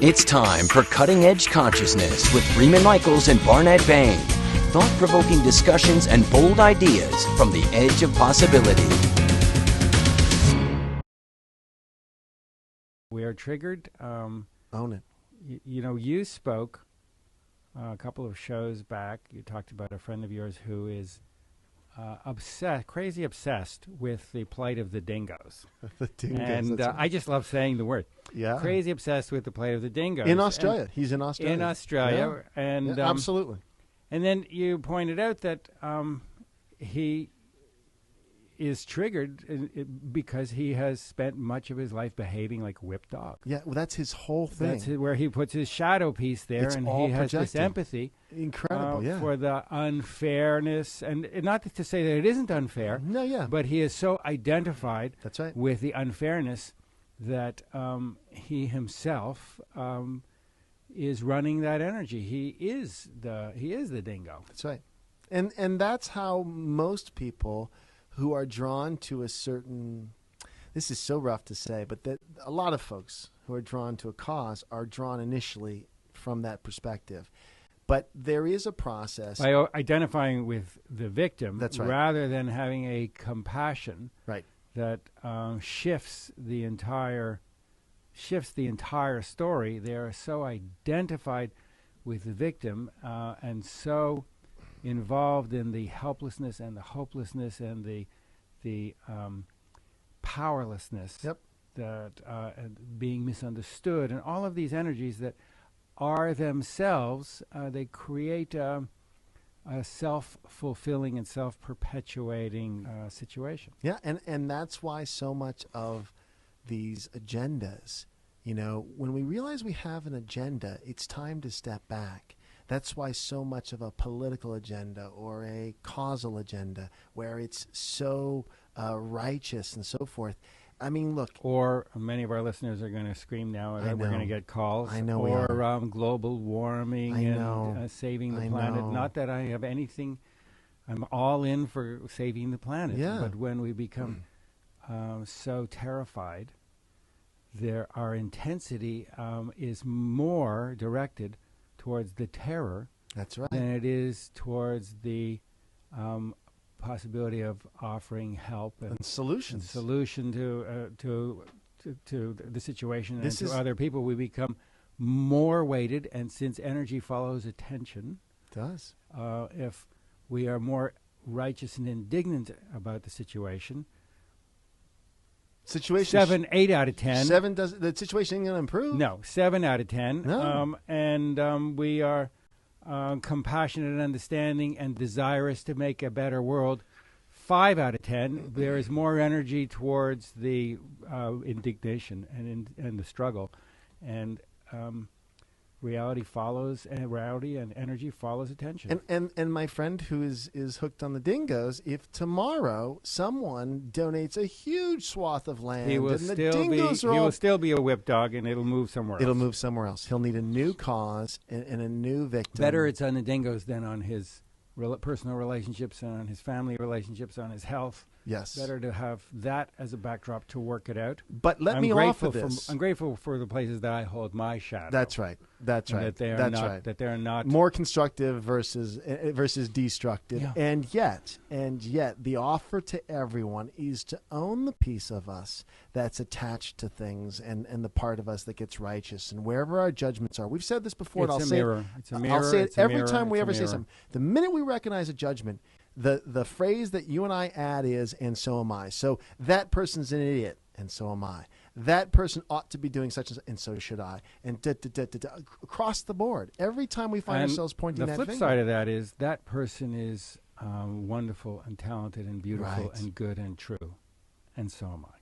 It's time for Cutting Edge Consciousness with Freeman Michaels and Barnett Bain. Thought-provoking discussions and bold ideas from the edge of possibility. We are triggered. Own it. You spoke a couple of shows back. You talked about a friend of yours who is crazy obsessed with the plight of the dingoes. The dingoes. And right. I just love saying the word. Yeah. Crazy obsessed with the plight of the dingoes. In Australia. He's in Australia. In Australia. Yeah. And Yeah, absolutely. And then you pointed out that he is triggered because he has spent much of his life behaving like a whipped dog. Yeah, well, that's his whole thing. That's where he puts his shadow piece there, It's and all he has this projected. empathy. Incredible, yeah. For the unfairness, and not to say that it isn't unfair. No, yeah. But he is so identified That's right. with the unfairness that he himself is running that energy. He is the dingo. That's right. And that's how most people who are drawn to a certain, this is so rough to say, but that a lot of folks who are drawn to a cause are drawn initially from that perspective. But there is a process. By identifying with the victim, That's right. rather than having a compassion Right. that shifts the entire story. They are so identified with the victim and so involved in the helplessness and the hopelessness and the powerlessness, Yep. that and being misunderstood, and all of these energies that are themselves, they create a self-fulfilling and self-perpetuating situation. Yeah, and that's why so much of these agendas, when we realize we have an agenda, it's time to step back. That's why so much of a political agenda or a causal agenda, where it's so righteous and so forth. I mean, look. Or many of our listeners are going to scream now that we're going to get calls. I know. Or global warming and saving the planet. know. Not that I have anything. I'm all in for saving the planet. Yeah. But when we become so terrified, our intensity is more directed towards the terror. That's right. Than it is towards the possibility of offering help and solutions. Solution to the situation This and is to other people. We become more weighted, and since energy follows attention, It does. if we are more righteous and indignant about the situation, 8 out of 10. The situation ain't going to improve. No, 7 out of 10. No. And we are compassionate and understanding and desirous to make a better world. 5 out of 10. There is more energy towards the indignation and the struggle, and reality follows, and reality and energy follows attention. And my friend who is hooked on the dingoes, if tomorrow someone donates a huge swath of land, he will and the dingoes are all, will still be a whip dog, and it'll move somewhere else. It'll move somewhere else. He'll need a new cause and a new victim. Better it's on the dingoes than on his personal relationships, on his family relationships, on his health. Yes. Better to have that as a backdrop to work it out. But let me offer this. I'm grateful for the places that I hold my shadow. That's right. That's right. That they are That's not. right. That they are not more constructive versus destructive. Yeah. And yet, the offer to everyone is to own the piece of us that's attached to things and the part of us that gets righteous. And wherever our judgments are, we've said this before. It's and a I'll say mirror. It's a mirror. I'll say it It's a every mirror. time we It's a ever say mirror. something. The minute we recognize a judgment, the phrase that you and I add is, and so am I. So that person's an idiot, and so am I. That person ought to be doing such and so should I. And across the board, every time we find ourselves pointing that finger. The flip side of that is that person is wonderful and talented and beautiful Right. and good and true, and so am I.